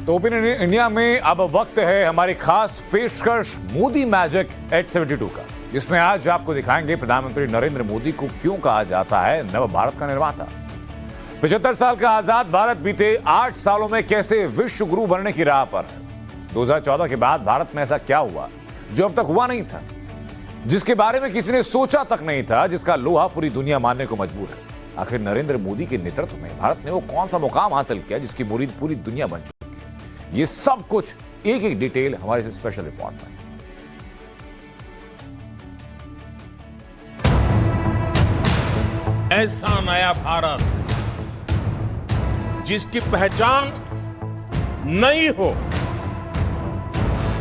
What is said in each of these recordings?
तो opinion India में अब वक्त है हमारी खास पेशकश मोदी मैजिक 872 का, जिसमें आज आपको दिखाएंगे प्रधानमंत्री नरेंद्र मोदी को क्यों कहा जाता है नव भारत का निर्माता। 75 साल का आजाद भारत बीते 8 सालों में कैसे विश्व गुरु बनने की राह पर है। 2014 के बाद भारत में ऐसा क्या हुआ जो अब तक हुआ नहीं था, जिसके बारे में किसी ने सोचा तक नहीं था, जिसका लोहा पूरी दुनिया मानने को मजबूर है। आखिर नरेंद्र मोदी के नेतृत्व में भारत ने वो कौन सा मुकाम हासिल किया जिसकी मुरीद पूरी दुनिया बन चुकी है। ये सब कुछ एक एक डिटेल हमारे स्पेशल रिपोर्ट में। ऐसा नया भारत जिसकी पहचान नई हो,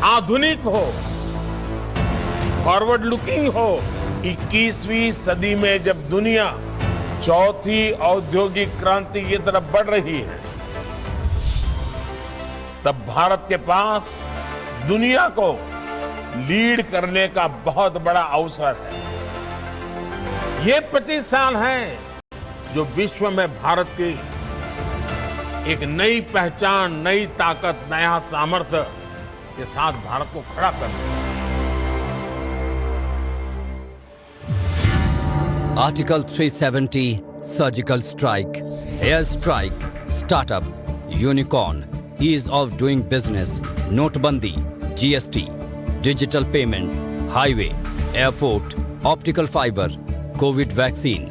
आधुनिक हो, फॉरवर्ड लुकिंग हो। 21वीं सदी में जब दुनिया चौथी औद्योगिक क्रांति की तरफ बढ़ रही है, तब भारत के पास दुनिया को लीड करने का बहुत बड़ा अवसर है। ये 25 साल हैं जो विश्व में भारत की एक नई पहचान, नई ताकत, नया सामर्थ्य के साथ भारत को खड़ा कर दिया। Article 370, surgical strike, air strike, startup, unicorn, ease of doing business, notebandi, GST, digital payment, highway, airport, optical fiber, COVID vaccine,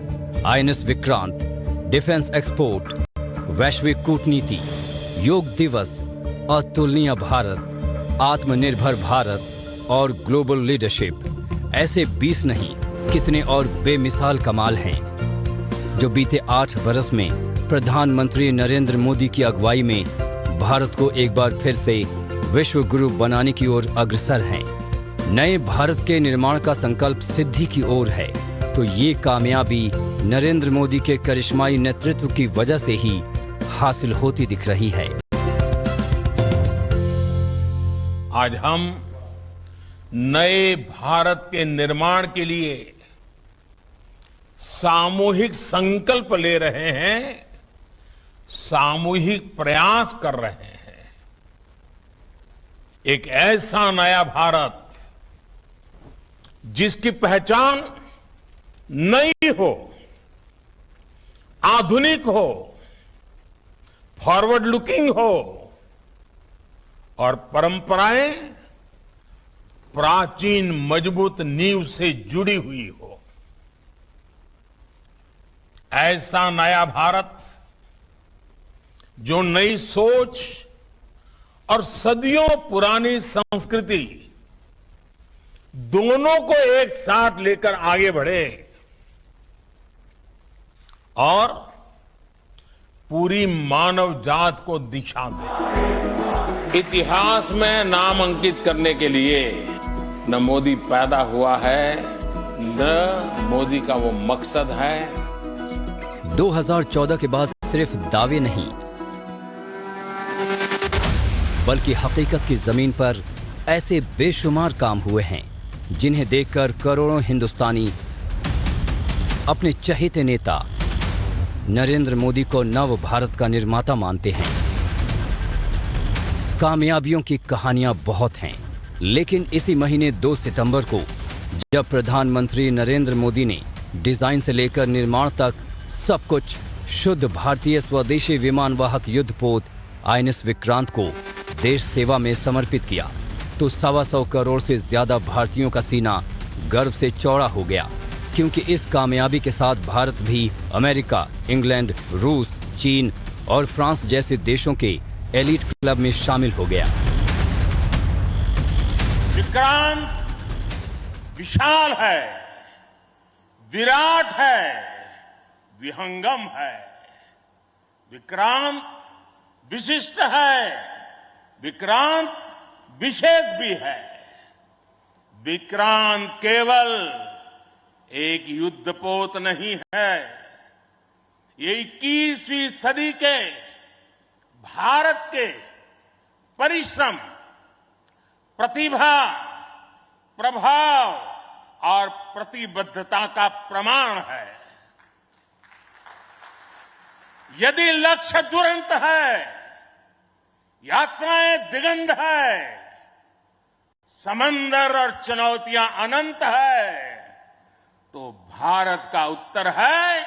INS Vikrant, defence export, वैश्विक कूटनीति, योग दिवस, अतुलनीय भारत, आत्मनिर्भर भारत और ग्लोबल लीडरशिप। ऐसे 20 नहीं, कितने और बेमिसाल कमाल हैं जो बीते 8 बरस में प्रधानमंत्री नरेंद्र मोदी की अगुवाई में भारत को एक बार फिर से विश्व गुरु बनाने की ओर अग्रसर हैं। नए भारत के निर्माण का संकल्प सिद्धि की ओर है, तो ये कामयाबी नरेंद्र मोदी के करिश्माई नेतृत्व की वजह से ही हासिल होती दिख रही है। आज हम नए भारत के निर्माण के लिए सामूहिक संकल्प ले रहे हैं, सामूहिक प्रयास कर रहे हैं। एक ऐसा नया भारत जिसकी पहचान नई हो, आधुनिक हो, फॉरवर्ड लुकिंग हो और परंपराएं प्राचीन मजबूत नींव से जुड़ी हुई हो। ऐसा नया भारत जो नई सोच और सदियों पुरानी संस्कृति दोनों को एक साथ लेकर आगे बढ़े और पूरी मानव जात को दिशा दे। इतिहास में नाम अंकित करने के लिए न मोदी पैदा हुआ है, न मोदी का वो मकसद है। 2014 के बाद सिर्फ दावे नहीं, बल्कि हकीकत की जमीन पर ऐसे बेशुमार काम हुए हैं जिन्हें देखकर करोड़ों हिंदुस्तानी अपने चहेते नेता नरेंद्र मोदी को नव भारत का निर्माता मानते हैं। कामयाबियों की कहानियां बहुत हैं, लेकिन इसी महीने 2 सितंबर को जब प्रधानमंत्री नरेंद्र मोदी ने डिजाइन से लेकर निर्माण तक सब कुछ शुद्ध भारतीय स्वदेशी विमानवाहक युद्धपोत INS विक्रांत को देश सेवा में समर्पित किया, तो 125 करोड़ से ज्यादा भारतीयों का सीना गर्व से चौड़ा हो गया, क्योंकि इस कामयाबी के साथ भारत भी अमेरिका, इंग्लैंड, रूस, चीन और फ्रांस जैसे देशों के एलीट क्लब में शामिल हो गया। विक्रांत विशाल है, विराट है, विहंगम है। विक्रांत विशिष्ट है, विक्रांत विशेष भी है। विक्रांत केवल एक युद्धपोत नहीं है, ये 21वीं सदी के भारत के परिश्रम, प्रतिभा, प्रभाव और प्रतिबद्धता का प्रमाण है। यदि लक्ष्य दुरंत है यात्राएं दिगंत है, समंदर और चुनौतियां अनंत है, तो भारत का उत्तर है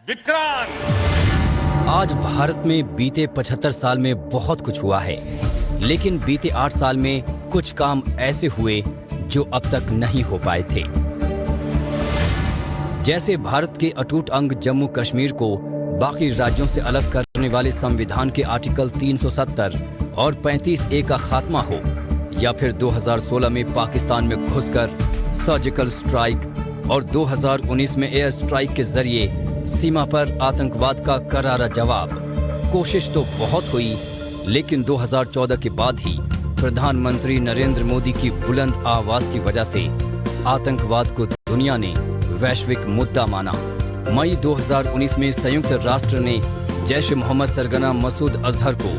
विक्रांत। आज भारत में बीते 75 साल में बहुत कुछ हुआ है, लेकिन बीते 8 साल में कुछ काम ऐसे हुए जो अब तक नहीं हो पाए थे। जैसे भारत के अटूट अंग जम्मू कश्मीर को बाकी राज्यों से अलग करने वाले संविधान के आर्टिकल 370 और 35A का खात्मा हो, या फिर 2016 में पाकिस्तान में घुसकर सर्जिकल स्ट्राइक और 2019 में एयर स्ट्राइक के जरिए सीमा पर आतंकवाद का करारा जवाब। कोशिश तो बहुत हुई, लेकिन 2014 के बाद ही प्रधानमंत्री नरेंद्र मोदी की बुलंद आवाज की वजह से आतंकवाद को दुनिया ने वैश्विक मुद्दा माना। मई 2019 में संयुक्त राष्ट्र ने जैश मोहम्मद सरगना मसूद अजहर को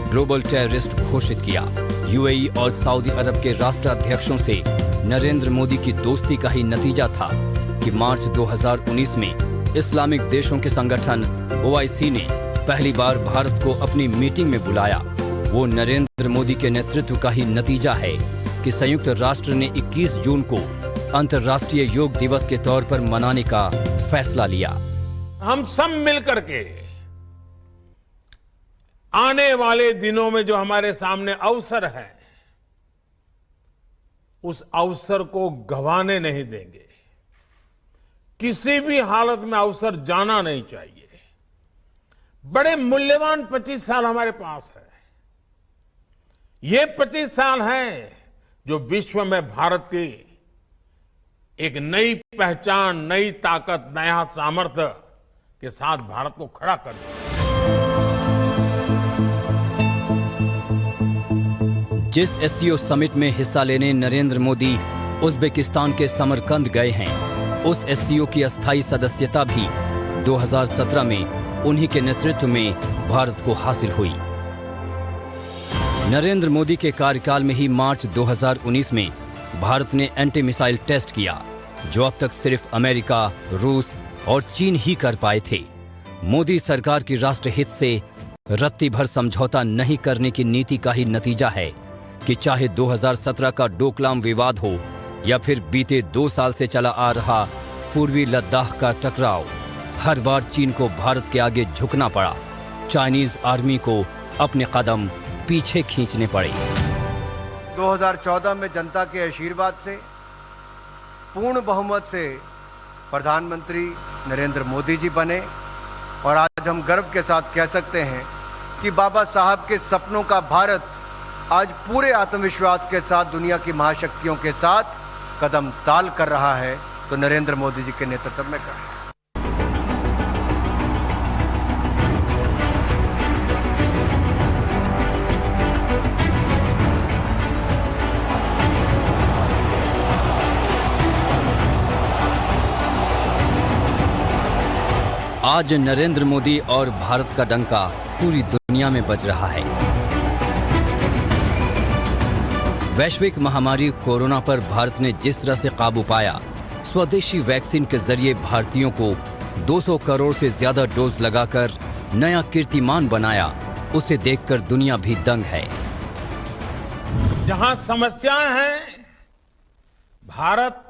ग्लोबल टेररिस्ट घोषित किया। यूएई और सऊदी अरब के राष्ट्राध्यक्षों से नरेंद्र मोदी की दोस्ती का ही नतीजा था कि मार्च 2019 में इस्लामिक देशों के संगठन OIC ने पहली बार भारत को अपनी मीटिंग में बुलाया। वो नरेंद्र मोदी के नेतृत्व का ही नतीजा है कि संयुक्त राष्ट्र ने 21 जून को अंतर्राष्ट्रीय योग दिवस के तौर पर मनाने का फैसला लिया। हम सब मिलकर के आने वाले दिनों में जो हमारे सामने अवसर है, उस अवसर को गंवाने नहीं देंगे। किसी भी हालत में अवसर जाना नहीं चाहिए। बड़े मूल्यवान 25 साल हमारे पास है। ये 25 साल हैं जो विश्व में भारत की एक नई पहचान, नई ताकत, नया सामर्थ्य के साथ भारत को खड़ा कर दिया। जिस SCO समिट में हिस्सा लेने नरेंद्र मोदी उज्बेकिस्तान के समरकंद गए हैं, उस SCO की अस्थायी सदस्यता भी 2017 में उन्हीं के नेतृत्व में भारत को हासिल हुई। नरेंद्र मोदी के कार्यकाल में ही मार्च 2019 में भारत ने एंटी मिसाइल टेस्ट किया, जो अब तक सिर्फ अमेरिका, रूस और चीन ही कर पाए थे। मोदी सरकार की राष्ट्रहित से रत्ती भर समझौता नहीं करने की नीति का ही नतीजा है कि चाहे 2017 का डोकलाम विवाद हो या फिर बीते 2 साल से चला आ रहा पूर्वी लद्दाख का टकराव, हर बार चीन को भारत के आगे झुकना पड़ा। चाइनीज आर्मी को अपने कदम पीछे खींचने पड़े। 2014 में जनता के आशीर्वाद से पूर्ण बहुमत से प्रधानमंत्री नरेंद्र मोदी जी बने और आज हम गर्व के साथ कह सकते हैं कि बाबा साहब के सपनों का भारत आज पूरे आत्मविश्वास के साथ दुनिया की महाशक्तियों के साथ कदम ताल कर रहा है, तो नरेंद्र मोदी जी के नेतृत्व में कर रहा है। आज नरेंद्र मोदी और भारत का डंका पूरी दुनिया में बज रहा है। वैश्विक महामारी कोरोना पर भारत ने जिस तरह से काबू पाया, स्वदेशी वैक्सीन के जरिए भारतीयों को 200 करोड़ से ज्यादा डोज लगाकर नया कीर्तिमान बनाया, उसे देखकर दुनिया भी दंग है। जहां समस्याएं हैं, भारत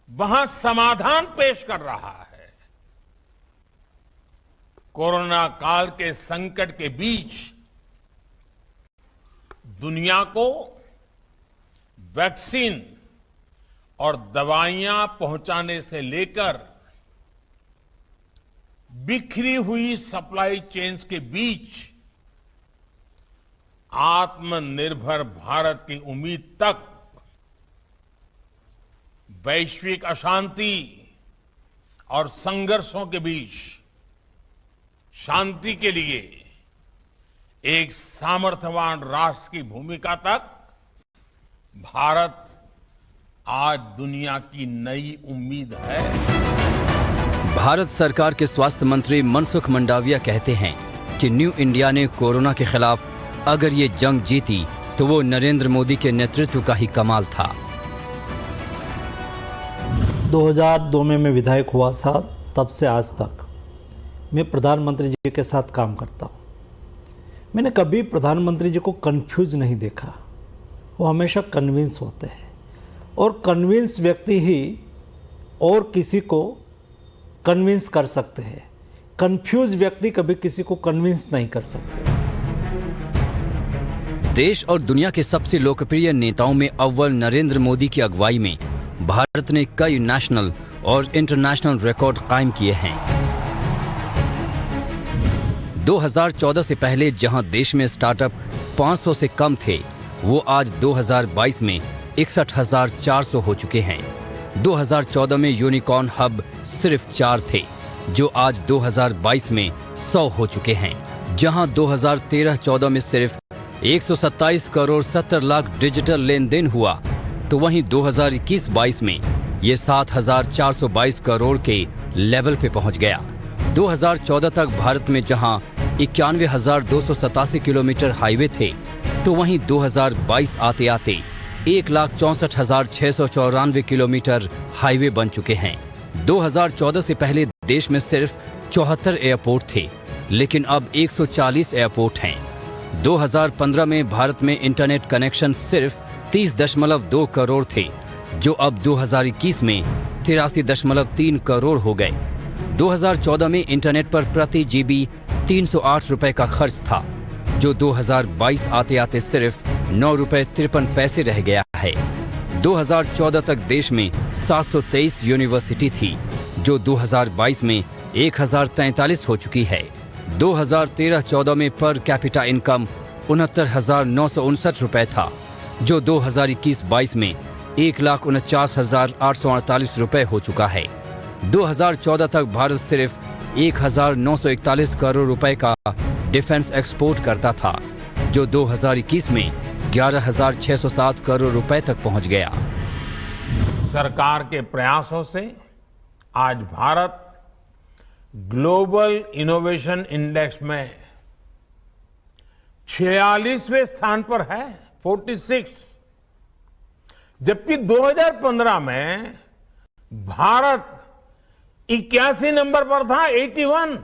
वहां समाधान पेश कर रहा है। कोरोना काल के संकट के बीच दुनिया को वैक्सीन और दवाइयां पहुंचाने से लेकर बिखरी हुई सप्लाई चेन्स के बीच आत्मनिर्भर भारत की उम्मीद तक वैश्विक अशांति और संघर्षों के बीच शांति के लिए एक सामर्थ्यवान राष्ट्र की भूमिका तक भारत आज दुनिया की नई उम्मीद है। भारत सरकार के स्वास्थ्य मंत्री मनसुख मंडाविया कहते हैं कि न्यू इंडिया ने कोरोना के खिलाफ अगर ये जंग जीती तो वो नरेंद्र मोदी के नेतृत्व का ही कमाल था। 2002 में मैं विधायक हुआ था, तब से आज तक मैं प्रधानमंत्री जी के साथ काम करता हूँ। मैंने कभी प्रधानमंत्री जी को कंफ्यूज नहीं देखा। वो हमेशा कन्विंस होते हैं और कन्विंस व्यक्ति ही और किसी को कन्विंस कर सकते हैं। कंफ्यूज व्यक्ति कभी किसी को कन्विंस नहीं कर सकते। देश और दुनिया के सबसे लोकप्रिय नेताओं में अव्वल नरेंद्र मोदी की अगुवाई में भारत ने कई नेशनल और इंटरनेशनल रिकॉर्ड कायम किए हैं। 2014 से पहले जहां देश में स्टार्टअप 500 से कम थे, वो आज 2022 में 61,400 हो चुके हैं। 2014 में यूनिकॉर्न हब सिर्फ 4 थे, जो आज 2022 में 100 हो चुके हैं। जहां 2013-14 में सिर्फ 127 करोड़ 70 लाख डिजिटल लेन देन हुआ, तो वहीं 2021-22 में ये 7,422 करोड़ के लेवल पे पहुंच गया। 2014 तक भारत में जहां 91,287 किलोमीटर हाईवे थे, तो वहीं 2022 आते आते 1,64,694 किलोमीटर हाईवे बन चुके हैं। 2014 से पहले देश में सिर्फ 74 एयरपोर्ट थे, लेकिन अब 140 एयरपोर्ट हैं। 2015 में भारत में इंटरनेट कनेक्शन सिर्फ 30.2 करोड़ थे, जो अब 2021 में 83.3 करोड़ हो गए। 2014 में इंटरनेट पर प्रति जीबी 308 रुपए का खर्च था, जो 2022 आते आते सिर्फ 9.53 रुपए रह गया है। 2014 तक देश में 723 यूनिवर्सिटी थी, जो 2022 में 1,043 हो चुकी है। 2013-14 में पर कैपिटा इनकम 69,959 रुपए था, जो 2021-22 में 1,49,848 रुपए हो चुका है। 2014 तक भारत सिर्फ 1,941 करोड़ रुपए का डिफेंस एक्सपोर्ट करता था, जो 2021 में 11,607 करोड़ रुपए तक पहुंच गया। सरकार के प्रयासों से आज भारत ग्लोबल इनोवेशन इंडेक्स में 46वें स्थान पर है, 46। जबकि 2015 में भारत 81 नंबर पर था, 81।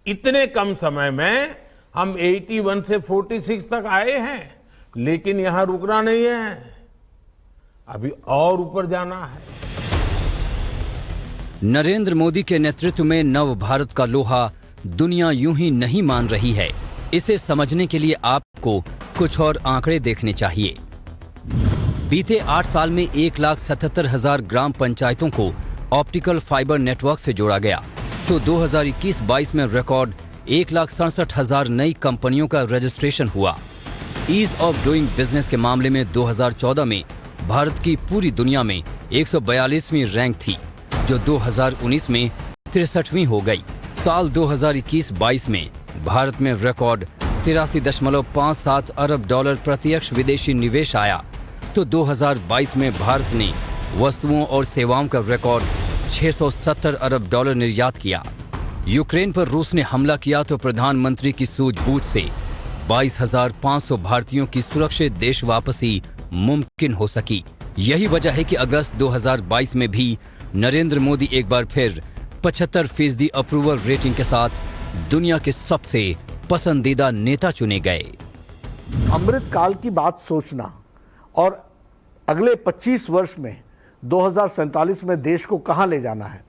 इतने कम समय में हम 81 से 46 तक आए हैं, लेकिन यहां रुकना नहीं है, अभी और ऊपर जाना है। नरेंद्र मोदी के नेतृत्व में नव भारत का लोहा दुनिया यूं ही नहीं मान रही है। इसे समझने के लिए आपको कुछ और आंकड़े देखने चाहिए। बीते 8 साल में 1,77,000 ग्राम पंचायतों को ऑप्टिकल फाइबर नेटवर्क से जोड़ा गया, तो 2021-22 में रिकॉर्ड 1,67,000 नई कंपनियों का रजिस्ट्रेशन हुआ। ईज ऑफ डूइंग बिजनेस के मामले में 2014 में भारत की पूरी दुनिया में 142वीं रैंक थी, जो 2019 में 63वीं हो गई। साल 2021-22 में भारत में रिकॉर्ड 83.57 अरब डॉलर प्रत्यक्ष विदेशी निवेश आया, तो 2022 में भारत ने वस्तुओं और सेवाओं का रिकॉर्ड 670 अरब डॉलर निर्यात किया। यूक्रेन पर रूस ने हमला किया तो प्रधानमंत्री की सूझबूझ से 22,500 भारतीयों की सुरक्षित देश वापसी मुमकिन हो सकी। यही वजह है कि अगस्त 2022 में भी नरेंद्र मोदी एक बार फिर 75% अप्रूवल रेटिंग के साथ दुनिया के सबसे पसंदीदा नेता चुने गए। अमृत काल की बात सोचना और अगले 25 वर्ष में 2047 में देश को कहां ले जाना है,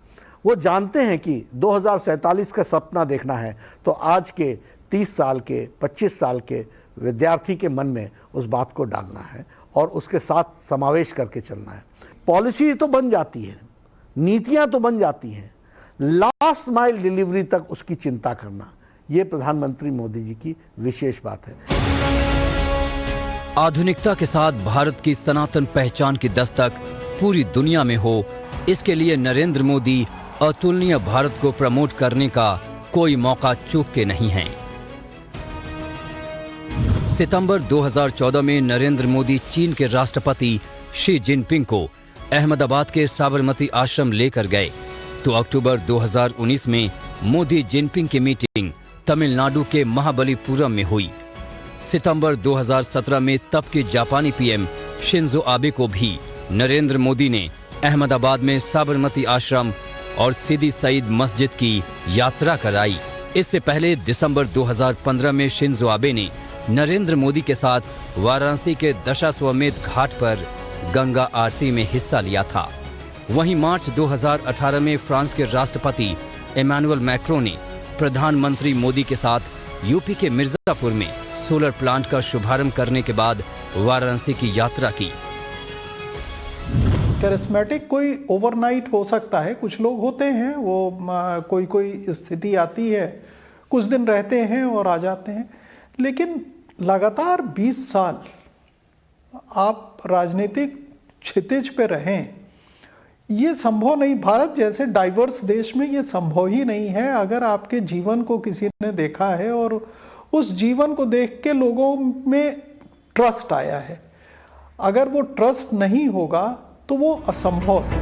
वो जानते हैं कि 2047 का सपना देखना है तो आज के 30 साल के 25 साल के विद्यार्थी के मन में उस बात को डालना है और उसके साथ समावेश करके चलना है। पॉलिसी तो बन जाती है, नीतियां तो बन जाती हैं, लास्ट माइल डिलीवरी तक उसकी चिंता करना, ये प्रधानमंत्री मोदी जी की विशेष बात है। आधुनिकता के साथ भारत की सनातन पहचान की दस्तक पूरी दुनिया में हो, इसके लिए नरेंद्र मोदी अतुलनीय भारत को प्रमोट करने का कोई मौका चूकते नहीं हैं। सितंबर 2014 में नरेंद्र मोदी चीन के राष्ट्रपति शी जिनपिंग को अहमदाबाद के साबरमती आश्रम लेकर गए, तो अक्टूबर 2019 में मोदी जिनपिंग की मीटिंग तमिलनाडु के महाबलीपुरम में हुई। सितंबर 2017 में तब के जापानी पीएम शिंजो आबे को भी नरेंद्र मोदी ने अहमदाबाद में साबरमती आश्रम और सिदी सईद मस्जिद की यात्रा कराई। इससे पहले दिसंबर 2015 में शिंजो आबे ने नरेंद्र मोदी के साथ वाराणसी के दशाश्वमेध घाट पर गंगा आरती में हिस्सा लिया था। वहीं मार्च 2018 में फ्रांस के राष्ट्रपति इमैनुअल मैक्रों ने प्रधानमंत्री मोदी के साथ यूपी के मिर्जापुर में सोलर प्लांट का शुभारंभ करने के बाद वाराणसी की यात्रा की। कैरिस्मेटिक कोई ओवरनाइट हो सकता है, कुछ लोग होते हैं वो कोई स्थिति आती है, कुछ दिन रहते हैं और आ जाते हैं, लेकिन लगातार 20 साल आप राजनीतिक क्षितिज पे रहें, ये संभव नहीं। भारत जैसे डाइवर्स देश में ये संभव ही नहीं है। अगर आपके जीवन को किसी ने देखा है और उस जीवन को देख के लोगों में ट्रस्ट आया है, अगर वो ट्रस्ट नहीं होगा तो वो असंभव है।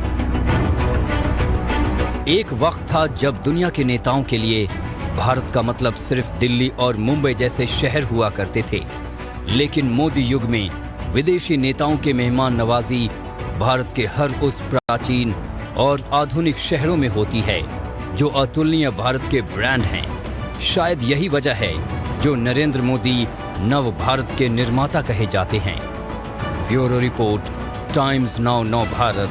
एक वक्त था जब दुनिया के नेताओं के लिए भारत का मतलब सिर्फ दिल्ली और मुंबई जैसे शहर हुआ करते थे, लेकिन मोदी युग में विदेशी नेताओं के मेहमान नवाजी भारत के हर उस प्राचीन और आधुनिक शहरों में होती है जो अतुलनीय भारत के ब्रांड हैं। शायद यही वजह है जो नरेंद्र मोदी नव भारत के निर्माता कहे जाते हैं। ब्यूरो रिपोर्ट, टाइम्स नाउ नव भारत।